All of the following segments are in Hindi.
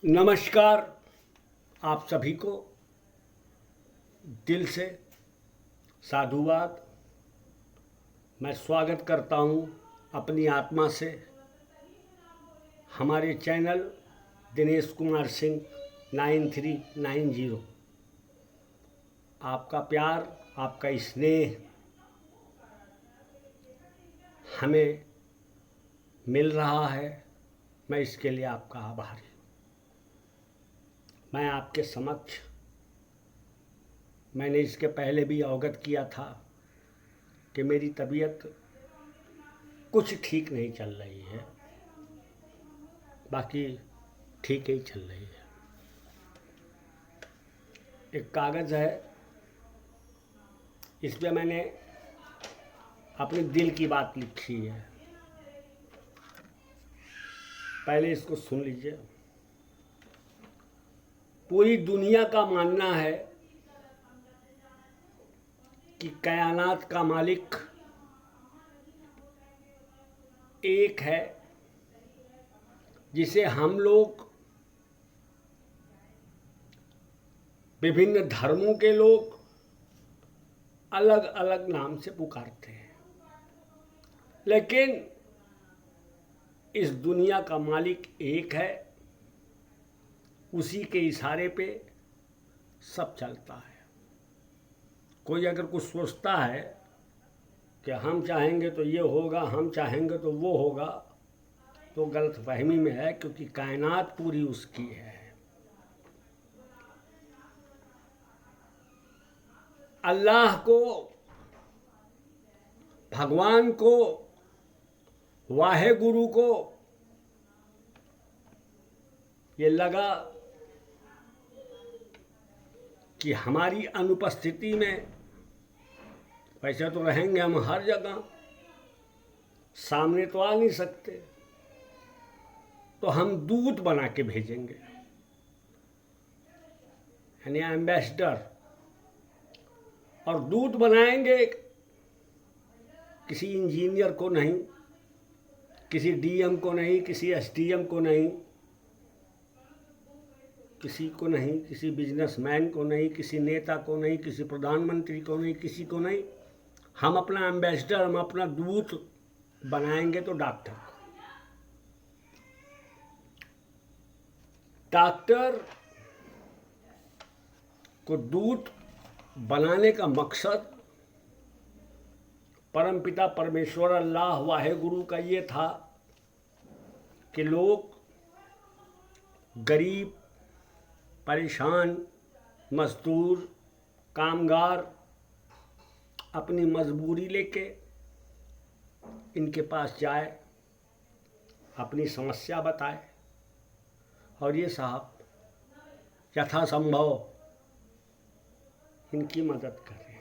नमस्कार। आप सभी को दिल से साधुवाद। मैं स्वागत करता हूं अपनी आत्मा से हमारे चैनल दिनेश कुमार सिंह 9390। आपका प्यार, आपका स्नेह हमें मिल रहा है। मैं इसके लिए आपका आभारी हूँ। मैं आपके समक्ष मैंने इसके पहले भी अवगत किया था कि मेरी तबीयत कुछ ठीक नहीं चल रही है, बाकी ठीक ही चल रही है। एक कागज़ है, इस पे मैंने अपने दिल की बात लिखी है। पहले इसको सुन लीजिए। पूरी दुनिया का मानना है कि कायनात का मालिक एक है, जिसे हम लोग विभिन्न धर्मों के लोग अलग अलग नाम से पुकारते हैं, लेकिन इस दुनिया का मालिक एक है। उसी के इशारे पे सब चलता है। कोई अगर कुछ सोचता है कि हम चाहेंगे तो ये होगा, हम चाहेंगे तो वो होगा, तो गलतफहमी में है, क्योंकि कायनात पूरी उसकी है। अल्लाह को, भगवान को, वाहे गुरु को ये लगा कि हमारी अनुपस्थिति में, वैसे तो रहेंगे हम हर जगह, सामने तो आ नहीं सकते, तो हम दूत बना के भेजेंगे, यानी एम्बेसडर। और दूत बनाएंगे किसी इंजीनियर को नहीं, किसी डीएम को नहीं, किसी एसडीएम को नहीं, किसी को नहीं, किसी बिजनेसमैन को नहीं, किसी नेता को नहीं, किसी प्रधानमंत्री को नहीं, किसी को नहीं। हम अपना एम्बेसडर, हम अपना दूत बनाएंगे तो डॉक्टर को। डॉक्टर को दूत बनाने का मकसद परमपिता परमेश्वर अल्लाह वाहे गुरु का ये था कि लोग गरीब, परेशान, मजदूर, कामगार अपनी मजबूरी लेके इनके पास जाए, अपनी समस्या बताए, और ये साहब यथासंभव इनकी मदद करें।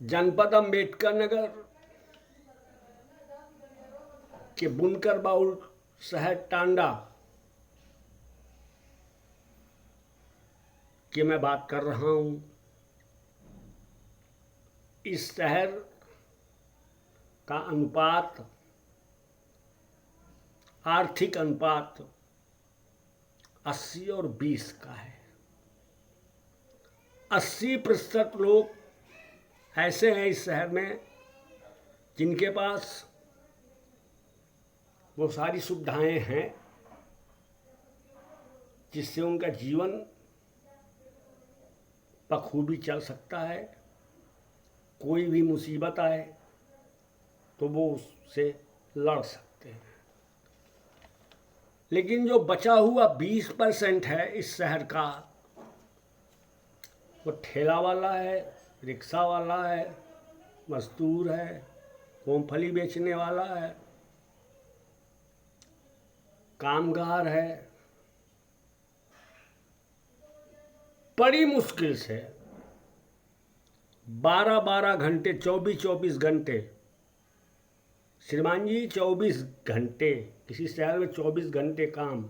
जनपद अम्बेडकर नगर के बुनकर बाउल शहर टांडा की मैं बात कर रहा हूं। इस शहर का अनुपात, आर्थिक अनुपात 80 और 20 का है। 80% लोग ऐसे हैं इस शहर में जिनके पास वो सारी सुविधाएं हैं जिससे उनका जीवन बखूबी चल सकता है। कोई भी मुसीबत आए तो वो उससे लड़ सकते हैं। लेकिन जो बचा हुआ 20% है इस शहर का, वो ठेला वाला है, रिक्शा वाला है, मजदूर है, मूंगफली बेचने वाला है, कामगार है। बड़ी मुश्किल से 12-12 घंटे, 24-24 घंटे, श्रीमान जी 24 घंटे, किसी शहर में 24 घंटे काम,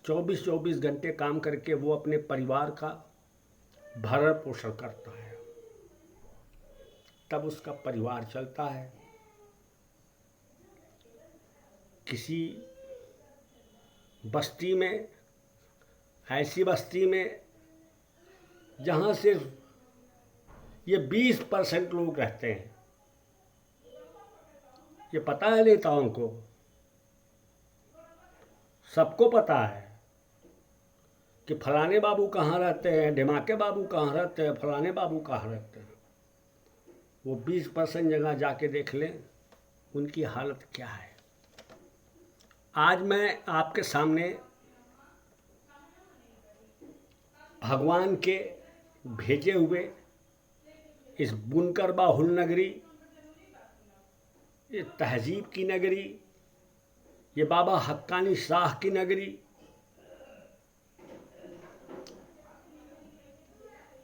24-24 घंटे काम करके वो अपने परिवार का भरण पोषण करता है, तब उसका परिवार चलता है। किसी बस्ती में, ऐसी बस्ती में जहाँ सिर्फ ये 20% लोग रहते हैं। ये पता है नेताओं को, सबको पता है कि फलाने बाबू कहाँ रहते हैं, ढिमाके बाबू कहाँ रहते हैं, फलाने बाबू कहाँ रहते हैं। वो 20% जगह जाके देख लें उनकी हालत क्या है। आज मैं आपके सामने भगवान के भेजे हुए इस बुनकर बाहुल नगरी, ये तहजीब की नगरी, ये बाबा हक्कानी शाह की नगरी,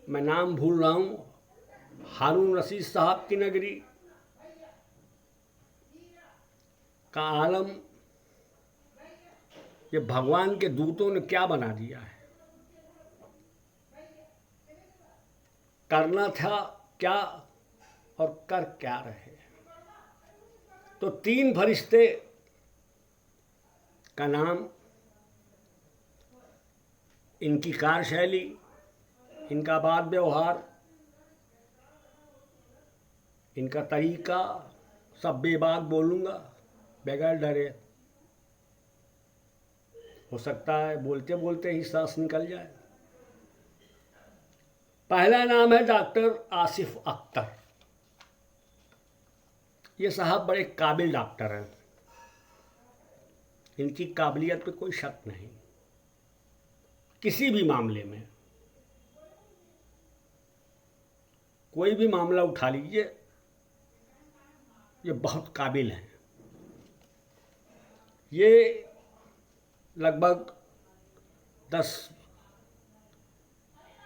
मैं नाम भूल रहा हूँ, हारून रशीद साहब की नगरी का आलम ये भगवान के दूतों ने क्या बना दिया है। करना था क्या और कर क्या रहे। तो 3 फरिश्ते का नाम, इनकी कार्यशैली, इनका बात व्यवहार, इनका तरीका, सब बेबाक बोलूँगा बगैर डरे। हो सकता है बोलते बोलते ही सांस निकल जाए। पहला नाम है डॉक्टर आसिफ अख्तर। ये साहब बड़े काबिल डॉक्टर हैं, इनकी काबिलियत पे कोई शक नहीं। किसी भी मामले में, कोई भी मामला उठा लीजिए, ये बहुत काबिल हैं। ये लगभग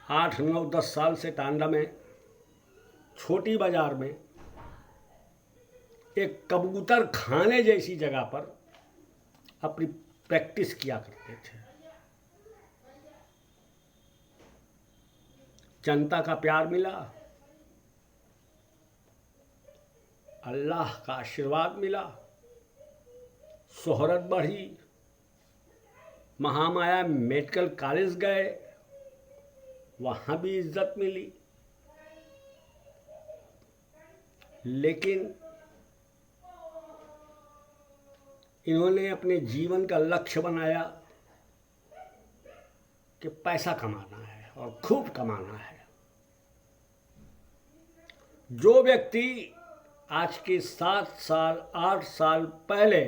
8, 9, 10 साल से टांडा में छोटी बाजार में एक कबूतर खाने जैसी जगह पर अपनी प्रैक्टिस किया करते थे। जनता का प्यार मिला, अल्लाह का आशीर्वाद मिला, शोहरत बढ़ी, महामाया मेडिकल कॉलेज गए, वहाँ भी इज्जत मिली। लेकिन इन्होंने अपने जीवन का लक्ष्य बनाया कि पैसा कमाना है और खूब कमाना है। जो व्यक्ति आज के 7 साल 8 साल पहले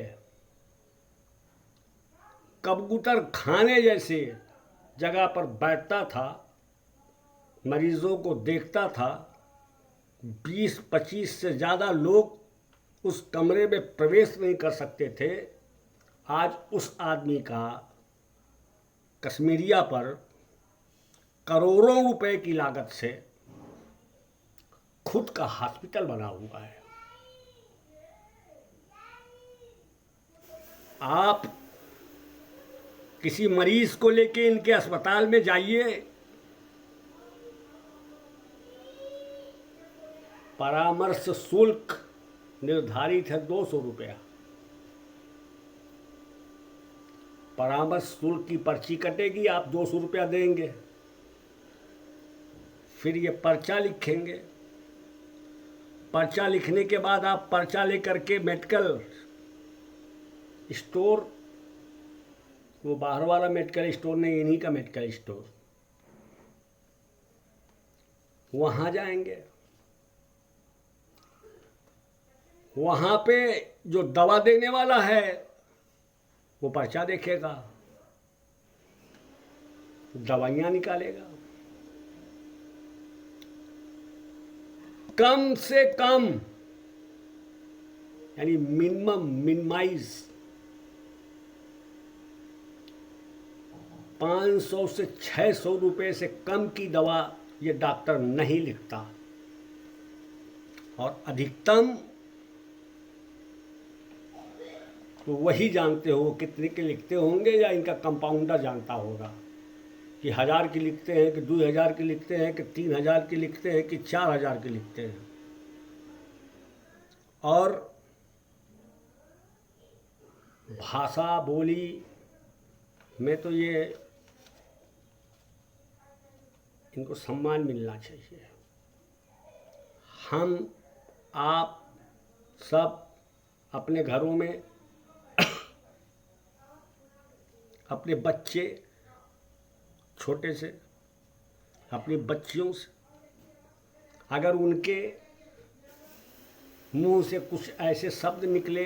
कबूतर खाने जैसे जगह पर बैठता था, मरीजों को देखता था, 20-25 से ज़्यादा लोग उस कमरे में प्रवेश नहीं कर सकते थे, आज उस आदमी का कश्मीरिया पर करोड़ों रुपए की लागत से खुद का हॉस्पिटल बना हुआ है। आप किसी मरीज को लेके इनके अस्पताल में जाइए, परामर्श शुल्क निर्धारित है 200 रुपया। परामर्श शुल्क की पर्ची कटेगी, आप 200 रुपया देंगे, फिर ये पर्चा लिखेंगे। पर्चा लिखने के बाद आप पर्चा लेकर के मेडिकल स्टोर, वो बाहर वाला मेडिकल स्टोर नहीं, इन्हीं का मेडिकल स्टोर, वहाँ जाएंगे। वहाँ पे जो दवा देने वाला है वो पर्चा देखेगा, दवाइयाँ निकालेगा। कम से कम यानी मिनिमाइज 500 से 600 रुपये से कम की दवा ये डॉक्टर नहीं लिखता, और अधिकतम तो वही जानते हो कितने के लिखते होंगे, या इनका कंपाउंडर जानता होगा कि 1000 की लिखते हैं कि 2000 की लिखते हैं कि 3000 की लिखते हैं कि 4000 की लिखते हैं। और भाषा बोली में तो ये इनको सम्मान मिलना चाहिए। हम आप सब अपने घरों में अपने बच्चे छोटे से अपनी बच्चियों से अगर उनके मुंह से कुछ ऐसे शब्द निकले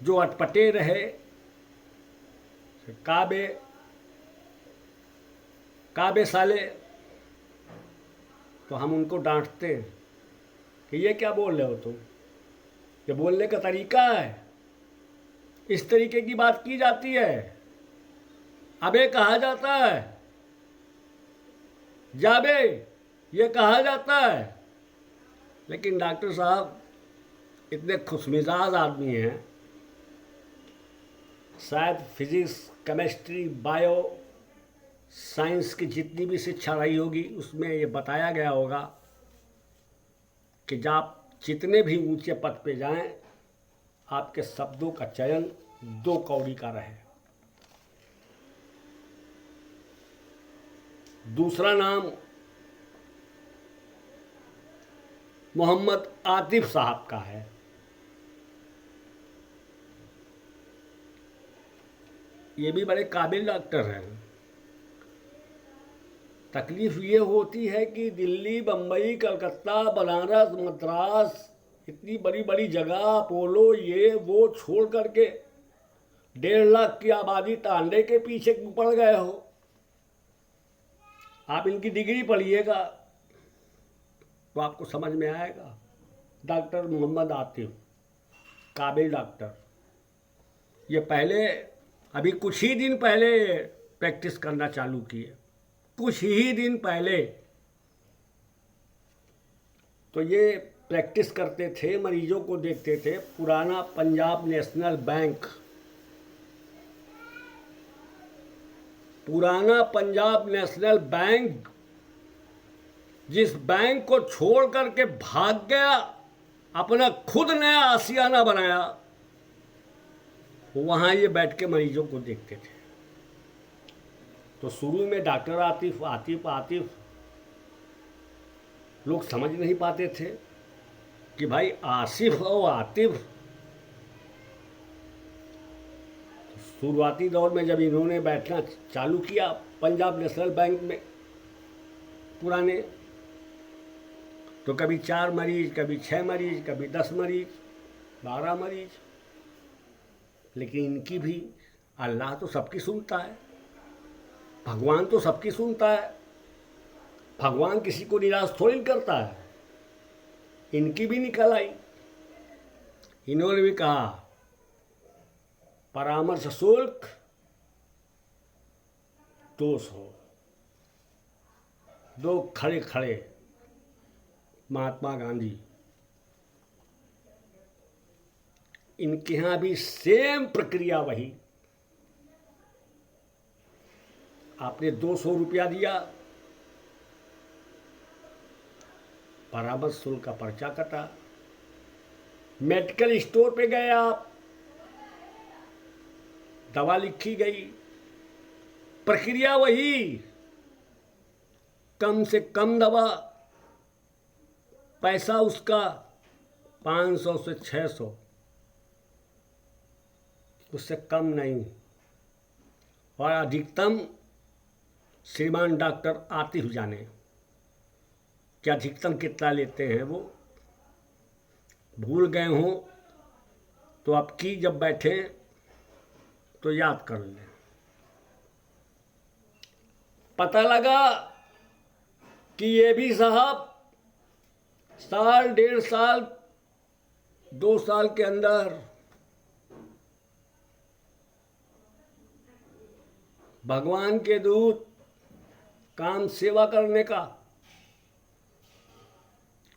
जो अटपटे रहे, काबे काबे साले, तो हम उनको डांटते हैं कि ये क्या बोल रहे हो तुम, ये बोलने का तरीका है, इस तरीके की बात की जाती है, अबे कहा जाता है, जाबे ये कहा जाता है। लेकिन डॉक्टर साहब इतने खुशमिजाज आदमी हैं, शायद फिजिक्स केमिस्ट्री बायो साइंस की जितनी भी शिक्षा रही होगी उसमें ये बताया गया होगा कि जब आप जितने भी ऊंचे पद पे जाएं, आपके शब्दों का चयन 2 कौड़ी का रहे। दूसरा नाम मोहम्मद आतिफ साहब का है। ये भी बड़े काबिल डॉक्टर हैं। तकलीफ ये होती है कि दिल्ली, बम्बई, कलकत्ता, बनारस, मद्रास, इतनी बड़ी बड़ी जगह, अपोलो, ये वो छोड़ करके 1.5 लाख की आबादी तांडे के पीछे पड़ गए हो। आप इनकी डिग्री पढ़िएगा तो आपको समझ में आएगा। डॉक्टर मोहम्मद आतिफ, काबिल डॉक्टर, ये पहले अभी कुछ ही दिन पहले प्रैक्टिस करना चालू किए, कुछ ही दिन पहले। तो ये प्रैक्टिस करते थे, मरीजों को देखते थे। पुराना पंजाब नेशनल बैंक, पुराना पंजाब नेशनल बैंक, जिस बैंक को छोड़ करके भाग गया, अपना खुद नया आशियाना बनाया, वहाँ ये बैठ के मरीजों को देखते थे। तो शुरू में डॉक्टर आतिफ आतिफ आतिफ लोग समझ नहीं पाते थे कि भाई आसिफ और आतिफ। शुरुआती दौर में जब इन्होंने बैठना चालू किया पंजाब नेशनल बैंक में पुराने, तो कभी 4 मरीज, कभी 6 मरीज, कभी 10 मरीज, 12 मरीज। लेकिन इनकी भी, अल्लाह तो सबकी सुनता है, भगवान तो सबकी सुनता है, भगवान किसी को निराश थोड़ी करता है। इनकी भी निकल आई। इन्होंने भी कहा परामर्श शुल्क 200। 2 खड़े खड़े महात्मा गांधी, इनके यहाँ भी सेम प्रक्रिया वही। आपने 200 रुपया दिया, परामर्श शुल्क का पर्चा कटा। मेडिकल स्टोर पे गए आप, दवा लिखी गई, प्रक्रिया वही, कम से कम दवा, पैसा उसका 500 से 600, उससे कम नहीं। और अधिकतम श्रीमान डॉक्टर आतिफ जाने कि अधिकतम कितना लेते हैं, वो भूल गए हों तो अब की जब बैठे तो याद कर लें। पता लगा कि ये भी साहब साल, 1.5 साल, 2 साल के अंदर भगवान के दूत, काम सेवा करने का,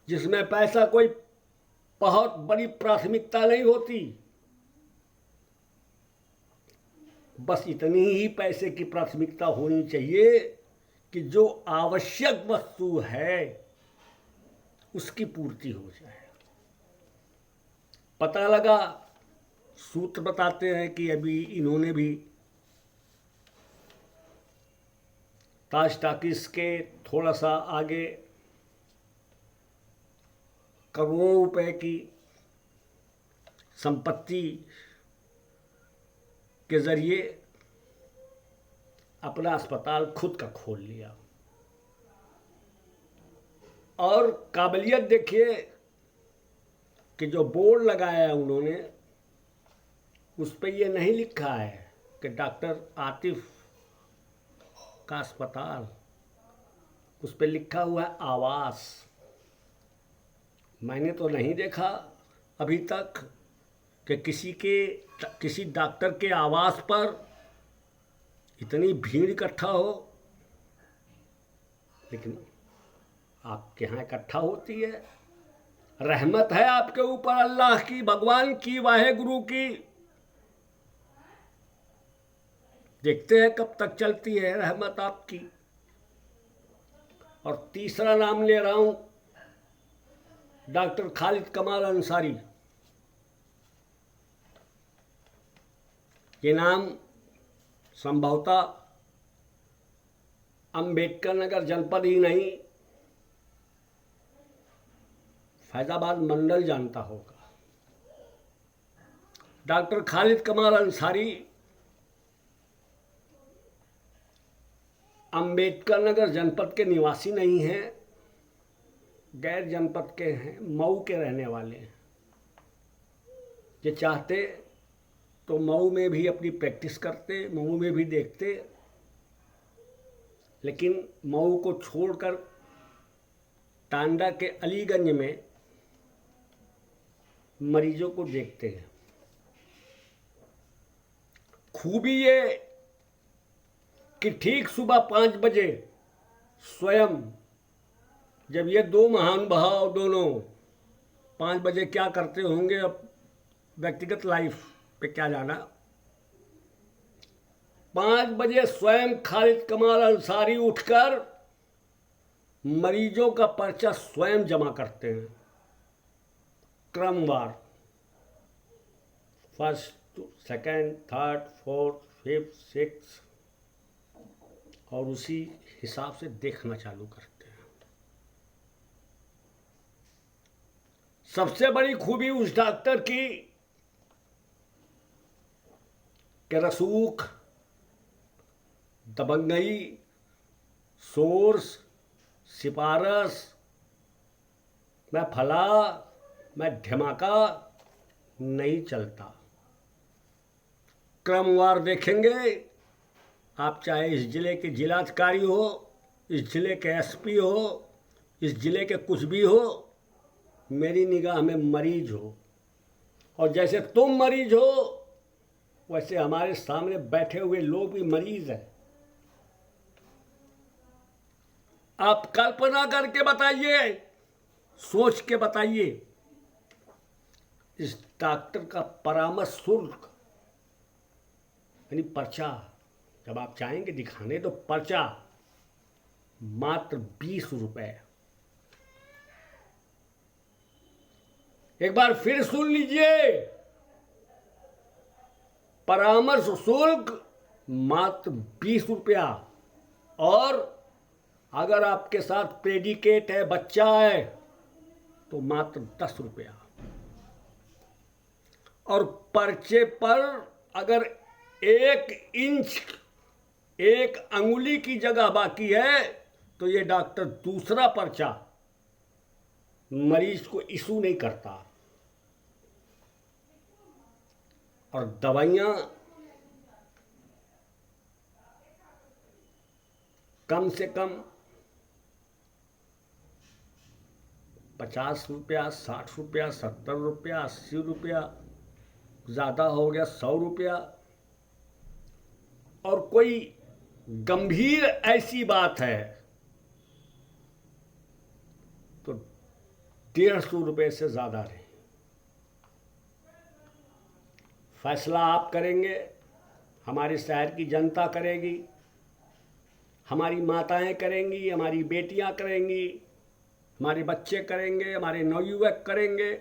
जिसमें पैसा कोई बहुत बड़ी प्राथमिकता नहीं होती, बस इतनी ही पैसे की प्राथमिकता होनी चाहिए कि जो आवश्यक वस्तु है उसकी पूर्ति हो जाए। पता लगा सूत्र बताते हैं कि अभी इन्होंने भी ताज टाकिस के थोड़ा सा आगे करोड़ों रुपए की संपत्ति के जरिए अपना अस्पताल खुद का खोल लिया। और काबिलियत देखिए कि जो बोर्ड लगाया है उन्होंने, उस पर ये नहीं लिखा है कि डॉक्टर आतिफ का अस्पताल, उस पर लिखा हुआ है आवास। मैंने तो नहीं देखा अभी तक कि किसी डॉक्टर के आवास पर इतनी भीड़ इकट्ठा हो, लेकिन आपके यहाँ इकट्ठा होती है। रहमत है आपके ऊपर अल्लाह की, भगवान की, वाहेगुरु की। देखते हैं कब तक चलती है रहमत आपकी। और तीसरा नाम ले रहा हूं, डॉक्टर खालिद कमाल अंसारी। ये नाम संभवतः अंबेडकर नगर जनपद ही नहीं, फैजाबाद मंडल जानता होगा। डॉक्टर खालिद कमाल अंसारी अंबेडकर नगर जनपद के निवासी नहीं हैं, गैर जनपद के हैं, मऊ के रहने वाले हैं। ये चाहते तो मऊ में भी अपनी प्रैक्टिस करते, मऊ में भी देखते, लेकिन मऊ को छोड़कर टांडा के अलीगंज में मरीजों को देखते हैं। खूबी ये कि ठीक सुबह 5 बजे स्वयं, जब ये दो महानुभाव दोनों 5 बजे क्या करते होंगे, अब व्यक्तिगत लाइफ पे क्या जाना, 5 बजे स्वयं खालिद कमाल अंसारी उठकर मरीजों का पर्चा स्वयं जमा करते हैं, क्रमवार, 1st, 2nd, 3rd, 4th, 5th, 6th, और उसी हिसाब से देखना चालू करते हैं। सबसे बड़ी खूबी उस डॉक्टर की कि रसूख, दबंगई, सोर्स, सिफारस, मैं फला, मैं धमाका नहीं चलता। क्रमवार देखेंगे आप, चाहे इस जिले के जिलाधिकारी हो, इस जिले के एसपी हो, इस जिले के कुछ भी हो, मेरी निगाह में मरीज हो, और जैसे तुम मरीज हो वैसे हमारे सामने बैठे हुए लोग भी मरीज हैं। आप कल्पना करके बताइए, सोच के बताइए, इस डॉक्टर का परामर्श शुल्क यानी पर्चा, जब आप चाहेंगे दिखाने तो पर्चा मात्र 20 रुपए। एक बार फिर सुन लीजिए, परामर्श शुल्क मात्र 20 रुपया, और अगर आपके साथ प्रेडिकेट है, बच्चा है, तो मात्र 10 रुपया। और पर्चे पर अगर 1 इंच, 1 अंगुली की जगह बाकी है, तो ये डॉक्टर दूसरा पर्चा मरीज को इशू नहीं करता। और दवाइयाँ कम से कम 50 रुपया, 60 रुपया, 70 रुपया, 80 रुपया, ज़्यादा हो गया 100 रुपया। और कोई गंभीर ऐसी बात है तो 150 रुपये से ज़्यादा नहीं। फैसला आप करेंगे, हमारे शहर की जनता करेगी, हमारी माताएं करेंगी, हमारी बेटियां करेंगी, हमारे बच्चे करेंगे, हमारे नवयुवक करेंगे,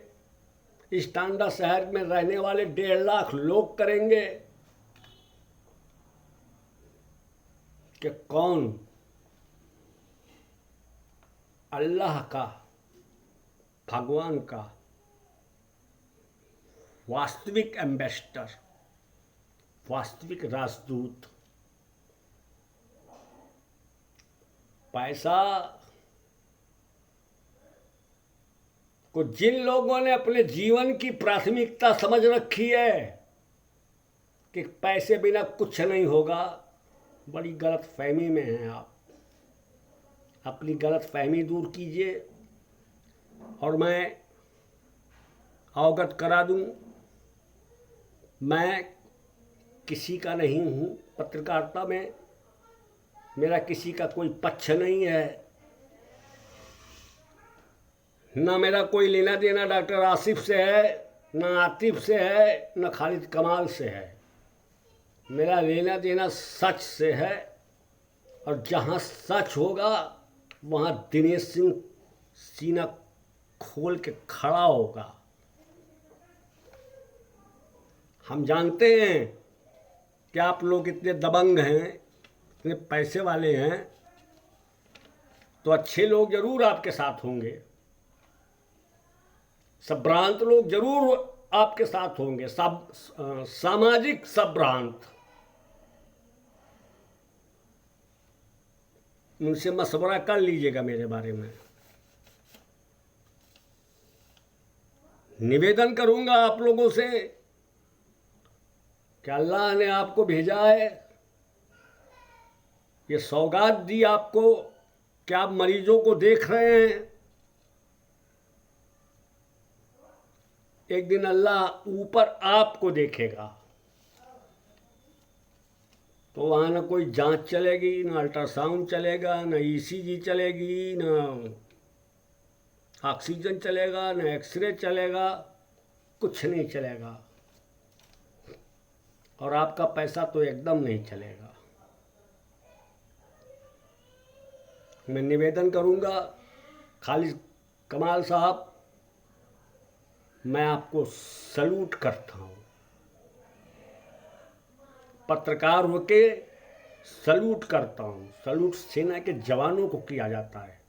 इस टांडा शहर में रहने वाले 1.5 लाख लोग करेंगे कि कौन अल्लाह का, भगवान का वास्तविक एम्बेसडर, वास्तविक राजदूत। पैसा को जिन लोगों ने अपने जीवन की प्राथमिकता समझ रखी है कि पैसे बिना कुछ नहीं होगा, बड़ी गलत फहमी में हैं आप। अपनी गलत फहमी दूर कीजिए। और मैं अवगत करा दूं, मैं किसी का नहीं हूँ। पत्रकारिता में मेरा किसी का कोई पक्ष नहीं है, ना मेरा कोई लेना देना डॉक्टर आसिफ से है, ना आतिफ से है, ना खालिद कमाल से है। मेरा लेना देना सच से है, और जहाँ सच होगा वहाँ दिनेश सिंह सीना खोल के खड़ा होगा। हम जानते हैं कि आप लोग इतने दबंग हैं, इतने पैसे वाले हैं, तो अच्छे लोग जरूर आपके साथ होंगे, संभ्रांत लोग जरूर आपके साथ होंगे, सामाजिक संभ्रांत। उनसे मशवरा कर लीजिएगा मेरे बारे में। निवेदन करूंगा आप लोगों से कि अल्लाह ने आपको भेजा है, ये सौगात दी आपको कि आप मरीजों को देख रहे हैं। एक दिन अल्लाह ऊपर आपको देखेगा, तो वहाँ ना कोई जांच चलेगी, ना अल्ट्रासाउंड चलेगा, ना ईसीजी चलेगी, ना ऑक्सीजन चलेगा, ना एक्सरे चलेगा, कुछ नहीं चलेगा। और आपका पैसा तो एकदम नहीं चलेगा। मैं निवेदन करूंगा, खालिद कमाल साहब, मैं आपको सल्यूट करता हूँ। पत्रकार होके सल्यूट करता हूँ। सल्यूट सेना के जवानों को किया जाता है।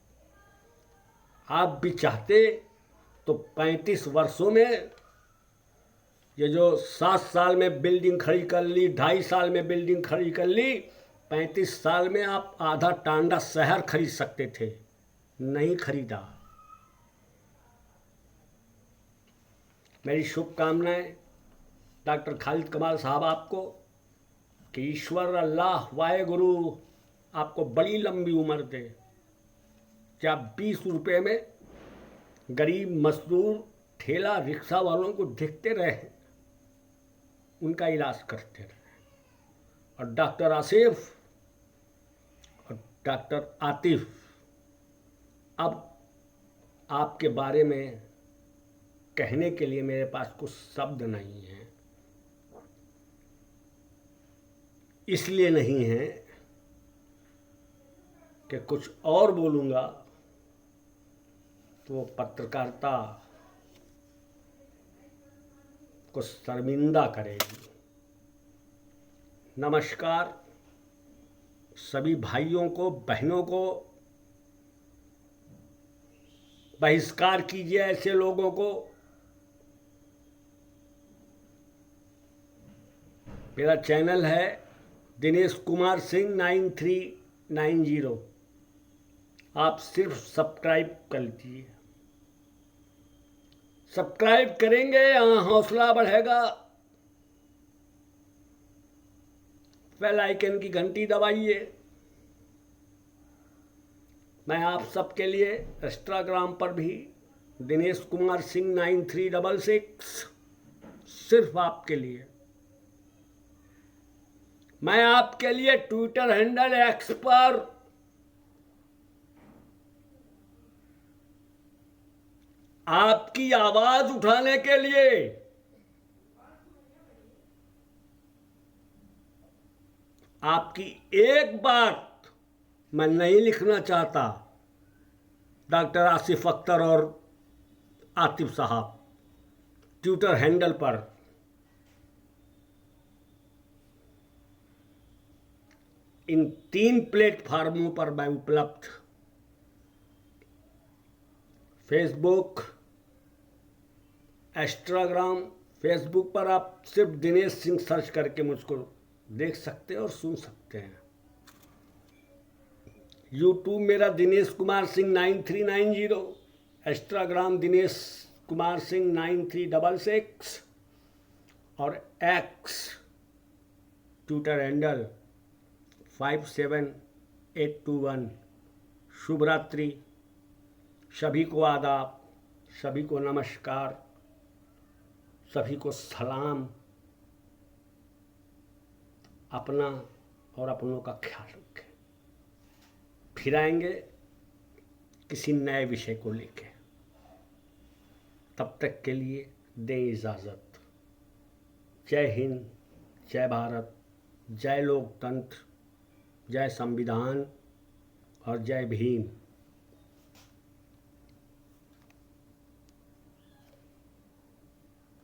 आप भी चाहते तो 35 वर्षों में, ये जो 7 साल में बिल्डिंग खड़ी कर ली, 2.5 साल में बिल्डिंग खड़ी कर ली, 35 साल में आप आधा टांडा शहर खरीद सकते थे, नहीं खरीदा। मेरी शुभकामनाएं डॉक्टर खालिद कमाल साहब आपको, कि ईश्वर अल्लाह वाहेगुरु आपको बड़ी लंबी उम्र दे, कि आप 20 रुपये में गरीब मजदूर ठेला रिक्शा वालों को देखते रहे, उनका इलाज करते रहे। और डॉक्टर आसिफ और डॉक्टर आतिफ, अब आपके बारे में कहने के लिए मेरे पास कुछ शब्द नहीं हैं। इसलिए नहीं है कि कुछ और बोलूँगा तो वो पत्रकारिता को शर्मिंदा करेगी। नमस्कार सभी भाइयों को, बहनों को। बहिष्कार कीजिए ऐसे लोगों को। मेरा चैनल है दिनेश कुमार सिंह 9390। आप सिर्फ सब्सक्राइब कर लीजिए। सब्सक्राइब करेंगे, यहाँ हौसला बढ़ेगा। बेल आइकन की घंटी दबाइए। मैं आप सबके लिए इंस्टाग्राम पर भी दिनेश कुमार सिंह 9366 सिर्फ आपके लिए। मैं आपके लिए ट्विटर हैंडल एक्स पर आपकी आवाज उठाने के लिए आपकी एक बात मैं नहीं लिखना चाहता। डॉक्टर आसिफ अख्तर और आतिफ साहब, ट्विटर हैंडल पर इन 3 प्लेटफार्मों पर मैं उपलब्ध। Facebook, Instagram. फेसबुक पर आप सिर्फ दिनेश सिंह सर्च करके मुझको देख सकते हैं और सुन सकते हैं। यूट्यूब मेरा दिनेश कुमार सिंह 9390, इंस्टाग्राम दिनेश कुमार सिंह 9366 और एक्स ट्विटर हैंडल 57821। शुभ रात्रि, सभी को आदाब, सभी को नमस्कार, सभी को सलाम। अपना और अपनों का ख्याल रखें। फिर आएंगे किसी नए विषय को लेके। तब तक के लिए दें इजाज़त। जय हिंद, जय भारत, जय लोकतंत्र, जय संविधान और जय भीम।